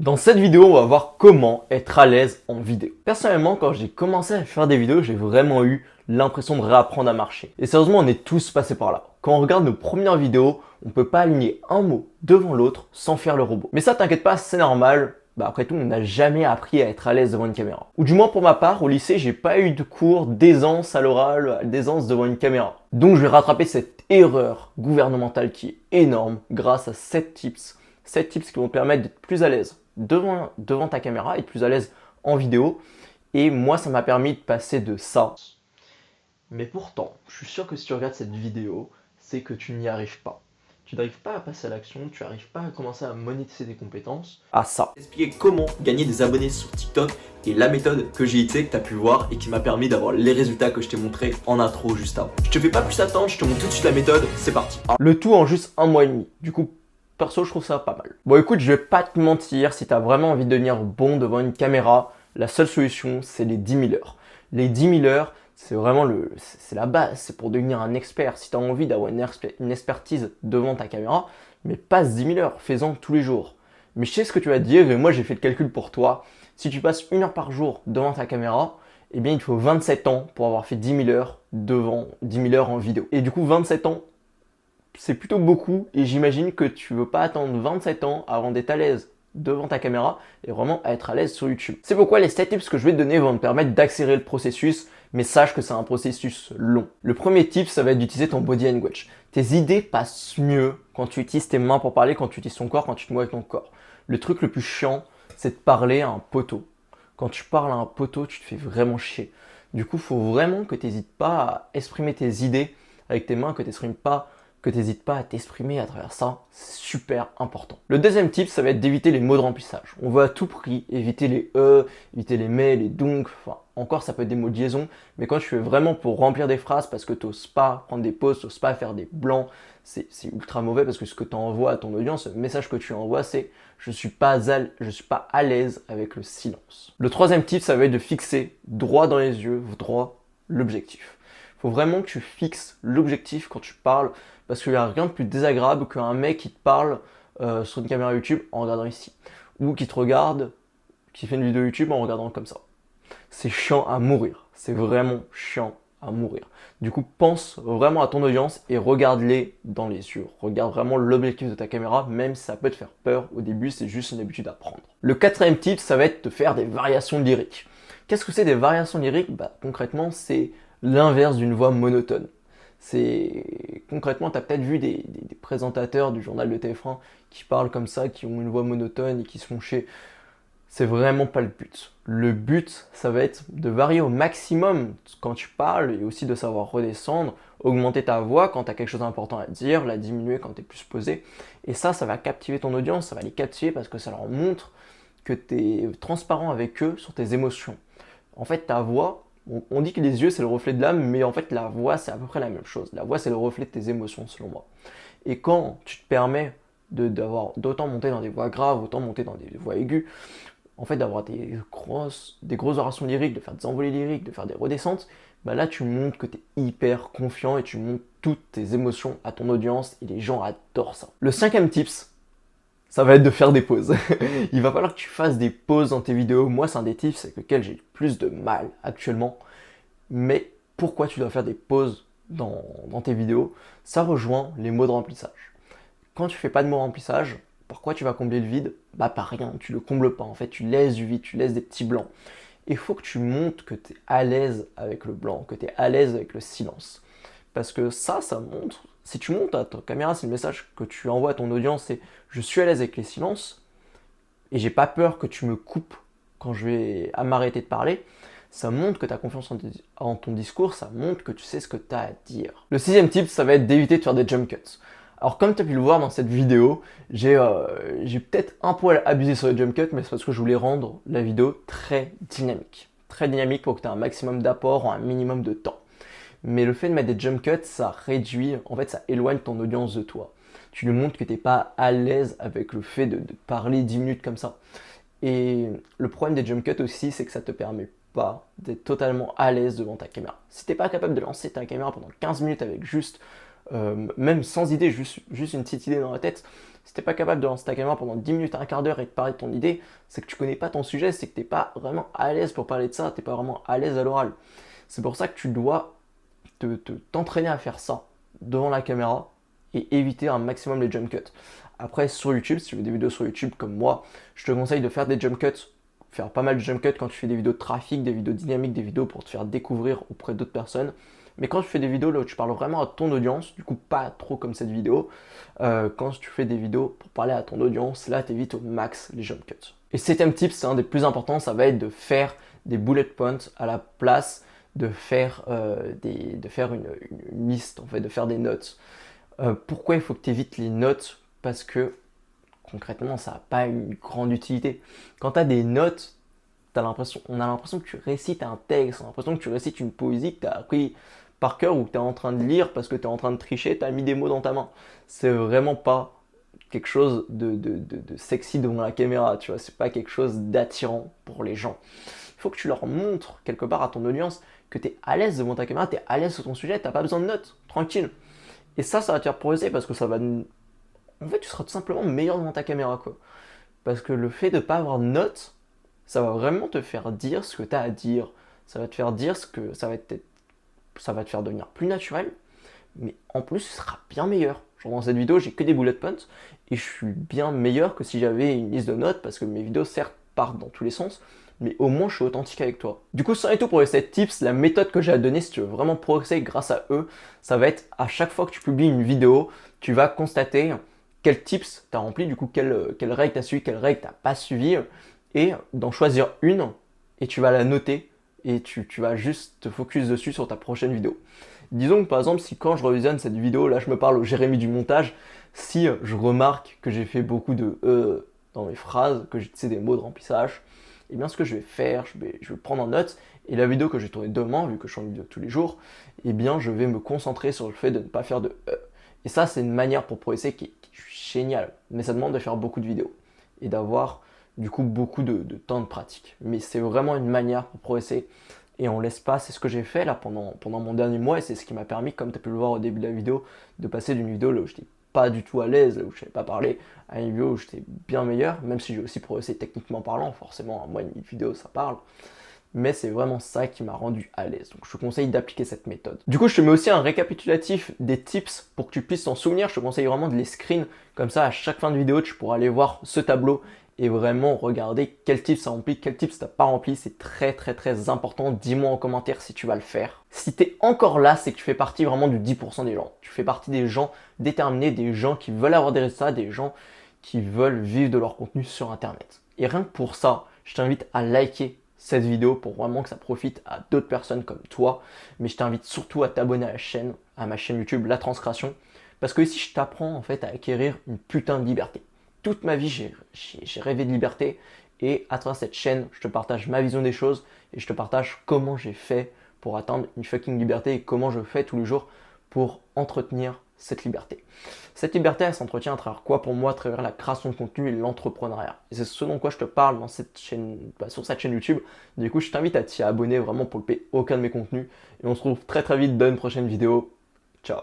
Dans cette vidéo, on va voir comment être à l'aise en vidéo. Personnellement, quand j'ai commencé à faire des vidéos, j'ai vraiment eu l'impression de réapprendre à marcher. Et sérieusement, on est tous passés par là. Quand on regarde nos premières vidéos, on peut pas aligner un mot devant l'autre sans faire le robot. Mais ça, t'inquiète pas, c'est normal. Après tout, on n'a jamais appris à être à l'aise devant une caméra. Ou du moins pour ma part, au lycée, j'ai pas eu de cours d'aisance à l'oral, d'aisance devant une caméra. Donc je vais rattraper cette erreur gouvernementale qui est énorme grâce à 7 tips. 7 tips qui vont te permettre d'être plus à l'aise devant ta caméra, être plus à l'aise en vidéo. Et moi, ça m'a permis de passer de ça. Mais pourtant, je suis sûr que si tu regardes cette vidéo, c'est que tu n'y arrives pas. Tu n'arrives pas à passer à l'action, tu n'arrives pas à commencer à monétiser tes compétences. À ça. Expliquer comment gagner des abonnés sur TikTok et la méthode que j'ai utilisée, que tu as pu voir et qui m'a permis d'avoir les résultats que je t'ai montré en intro juste avant. Je te fais pas plus attendre, je te montre tout de suite la méthode, c'est parti. Le tout en juste un mois et demi. Du coup, perso, je trouve ça pas mal. Bon, écoute, je vais pas te mentir, si tu as vraiment envie de devenir bon devant une caméra, la seule solution, c'est les 10 000 heures. Les 10 000 heures, c'est vraiment c'est la base, c'est pour devenir un expert. Si tu as envie d'avoir une expertise devant ta caméra, mais passe 10 000 heures, fais-en tous les jours. Mais je sais ce que tu vas te dire, et moi j'ai fait le calcul pour toi. Si tu passes 1 heure par jour devant ta caméra, eh bien il te faut 27 ans pour avoir fait 10 000 heures devant 10 000 heures en vidéo. Et du coup, 27 ans, c'est plutôt beaucoup, et j'imagine que tu veux pas attendre 27 ans avant d'être à l'aise devant ta caméra et vraiment à être à l'aise sur YouTube. C'est pourquoi les 7 tips que je vais te donner vont te permettre d'accélérer le processus, mais sache que c'est un processus long. Le premier tip, ça va être d'utiliser ton body language. Tes idées passent mieux quand tu utilises tes mains pour parler, quand tu utilises ton corps, quand tu te moves avec ton corps. Le truc le plus chiant, c'est de parler à un poteau. Quand tu parles à un poteau, tu te fais vraiment chier. Du coup, il faut vraiment que tu n'hésites pas à exprimer tes idées avec tes mains, que tu n'hésites pas à t'exprimer à travers ça, c'est super important. Le deuxième tip, ça va être d'éviter les mots de remplissage. On veut à tout prix éviter les éviter les mais, les donc, enfin, encore ça peut être des mots de liaison, mais quand tu fais vraiment pour remplir des phrases parce que tu n'oses pas prendre des pauses, tu n'oses pas faire des blancs, c'est ultra mauvais parce que ce que tu envoies à ton audience, le message que tu envoies, c'est je suis pas à l'aise avec le silence. Le troisième tip, ça va être de fixer droit dans les yeux, droit l'objectif. Il faut vraiment que tu fixes l'objectif quand tu parles, parce qu'il n'y a rien de plus désagréable qu'un mec qui te parle sur une caméra YouTube en regardant ici, ou qui te regarde, qui fait une vidéo YouTube en regardant comme ça. C'est chiant à mourir, c'est vraiment chiant à mourir. Du coup, pense vraiment à ton audience et regarde-les dans les yeux. Regarde vraiment l'objectif de ta caméra, même si ça peut te faire peur au début, c'est juste une habitude à prendre. Le quatrième tip, ça va être de faire des variations lyriques. Qu'est-ce que c'est des variations lyriques? Concrètement, c'est l'inverse d'une voix monotone. Concrètement, tu as peut-être vu des présentateurs du journal de TF1 qui parlent comme ça, qui ont une voix monotone et qui se font chier. C'est vraiment pas le but. Le but, ça va être de varier au maximum quand tu parles et aussi de savoir redescendre, augmenter ta voix quand tu as quelque chose d'important à dire, la diminuer quand tu es plus posé. Et ça va captiver ton audience, ça va les captiver parce que ça leur montre que tu es transparent avec eux sur tes émotions. En fait, ta voix, on dit que les yeux c'est le reflet de l'âme, mais en fait la voix c'est à peu près la même chose. La voix c'est le reflet de tes émotions selon moi. Et quand tu te permets d'autant monter dans des voix graves, autant monter dans des voix aiguës, en fait d'avoir des grosses orations lyriques, de faire des envolées lyriques, de faire des redescentes, là tu montres que tu es hyper confiant et tu montres toutes tes émotions à ton audience et les gens adorent ça. Le cinquième tips, ça va être de faire des pauses. Il va falloir que tu fasses des pauses dans tes vidéos. Moi, c'est un des tips avec lequel j'ai le plus de mal actuellement. Mais pourquoi tu dois faire des pauses dans tes vidéos? Ça rejoint les mots de remplissage. Quand tu fais pas de mots de remplissage, par quoi tu vas combler le vide? Par rien, tu le combles pas. En fait, tu laisses du vide, tu laisses des petits blancs. Il faut que tu montres que tu es à l'aise avec le blanc, que tu es à l'aise avec le silence. Parce que ça montre, si tu montes à ta caméra, c'est le message que tu envoies à ton audience, c'est je suis à l'aise avec les silences et j'ai pas peur que tu me coupes quand je vais à m'arrêter de parler. Ça montre que tu as confiance en ton discours, ça montre que tu sais ce que tu as à dire. Le sixième tip, ça va être d'éviter de faire des jump cuts. Alors comme tu as pu le voir dans cette vidéo, j'ai peut-être un poil abusé sur les jump cuts, mais c'est parce que je voulais rendre la vidéo très dynamique. Très dynamique pour que tu aies un maximum d'apport en un minimum de temps. Mais le fait de mettre des jump cuts, ça réduit, en fait ça éloigne ton audience de toi. Tu lui montres que tu n'es pas à l'aise avec le fait de parler 10 minutes comme ça. Et le problème des jump cuts aussi, c'est que ça te permet pas d'être totalement à l'aise devant ta caméra. Si tu n'es pas capable de lancer ta caméra pendant 15 minutes avec juste, même sans idée, juste une petite idée dans la tête, Si t'es pas capable de lancer ta caméra pendant 10 minutes à un quart d'heure et de parler de ton idée, c'est que tu connais pas ton sujet, c'est que t'es pas vraiment à l'aise pour parler de ça, t'es pas vraiment à l'aise à l'oral. C'est pour ça que tu dois t'entraîner à faire ça devant la caméra et éviter un maximum les jump cuts. Après, sur YouTube, si tu veux des vidéos sur YouTube comme moi, je te conseille de faire des jump cuts, faire pas mal de jump cuts quand tu fais des vidéos de trafic, des vidéos dynamiques, des vidéos pour te faire découvrir auprès d'autres personnes. Mais quand tu fais des vidéos là où tu parles vraiment à ton audience, du coup pas trop comme cette vidéo, quand tu fais des vidéos pour parler à ton audience, là tu évites au max les jump cuts. Et septième tip, c'est un des plus importants, ça va être de faire des bullet points à la place de faire, une liste, en fait, de faire des notes. Pourquoi il faut que tu évites les notes? Parce que concrètement, ça n'a pas une grande utilité. Quand tu as des notes, on a l'impression que tu récites un texte, on a l'impression que tu récites une poésie que tu as appris par cœur ou que tu es en train de lire parce que tu es en train de tricher, tu as mis des mots dans ta main. C'est vraiment pas quelque chose de sexy devant la caméra, tu vois, c'est pas quelque chose d'attirant pour les gens. Il faut que tu leur montres quelque part à ton audience que tu es à l'aise devant ta caméra, tu es à l'aise sur ton sujet, tu n'as pas besoin de notes, tranquille. Et ça va te faire progresser parce que ça va. En fait, tu seras tout simplement meilleur devant ta caméra, quoi. Parce que le fait de ne pas avoir de notes, ça va vraiment te faire dire ce que tu as à dire. Ça va te faire dire ce que. Ça va te faire devenir plus naturel, mais en plus, tu seras bien meilleur. Genre dans cette vidéo, j'ai que des bullet points et je suis bien meilleur que si j'avais une liste de notes parce que mes vidéos, certes, partent dans tous les sens, mais au moins je suis authentique avec toi. Du coup, ça est tout pour les 7 tips. La méthode que j'ai à donner si tu veux vraiment progresser grâce à eux, ça va être à chaque fois que tu publies une vidéo, tu vas constater quels tips tu as rempli, du coup, quelles règles tu as suivi, quelles règles tu n'as pas suivi, et d'en choisir une, et tu vas la noter, et tu vas juste te focus dessus sur ta prochaine vidéo. Disons que par exemple, si quand je revisionne cette vidéo, là je me parle au Jérémy du montage, si je remarque que j'ai fait beaucoup de dans mes phrases, que j'ai des mots de remplissage, et bien ce que je vais faire, je vais prendre en note, et la vidéo que j'ai tournée demain, vu que je fais une vidéo tous les jours, et bien je vais me concentrer sur le fait de ne pas faire de Et ça, c'est une manière pour progresser qui est géniale, mais ça demande de faire beaucoup de vidéos, et d'avoir du coup beaucoup de temps de pratique. Mais c'est vraiment une manière pour progresser, et on laisse pas, c'est ce que j'ai fait là pendant mon dernier mois, et c'est ce qui m'a permis, comme tu as pu le voir au début de la vidéo, de passer d'une vidéo là où j'étais pas du tout à l'aise, là où je savais pas parler, à une vidéo où j'étais bien meilleur, même si j'ai aussi progressé techniquement parlant, forcément, moi une vidéo ça parle, mais c'est vraiment ça qui m'a rendu à l'aise. Donc je te conseille d'appliquer cette méthode. Du coup, je te mets aussi un récapitulatif des tips pour que tu puisses t'en souvenir. Je te conseille vraiment de les screen, comme ça à chaque fin de vidéo, tu pourras aller voir ce tableau et vraiment regarder quel tips ça remplit, quel tips t'as pas rempli. C'est très très très important. Dis-moi en commentaire si tu vas le faire. Si tu es encore là, c'est que tu fais partie vraiment du 10% des gens. Tu fais partie des gens déterminés, des gens qui veulent avoir des résultats, des gens qui veulent vivre de leur contenu sur Internet. Et rien que pour ça, je t'invite à liker cette vidéo pour vraiment que ça profite à d'autres personnes comme toi. Mais je t'invite surtout à t'abonner à la chaîne, à ma chaîne YouTube La Transcréation, parce que ici je t'apprends en fait à acquérir une putain de liberté. Toute ma vie j'ai rêvé de liberté, et à travers cette chaîne je te partage ma vision des choses et je te partage comment j'ai fait pour atteindre une fucking liberté et comment je fais tous les jours pour entretenir cette liberté. Cette liberté, elle s'entretient à travers quoi pour moi? À travers la création de contenu et l'entrepreneuriat. Et c'est ce dont quoi je te parle dans cette chaîne, sur cette chaîne YouTube. Du coup, je t'invite à t'y abonner vraiment pour ne louper aucun de mes contenus. Et on se retrouve très très vite dans une prochaine vidéo. Ciao.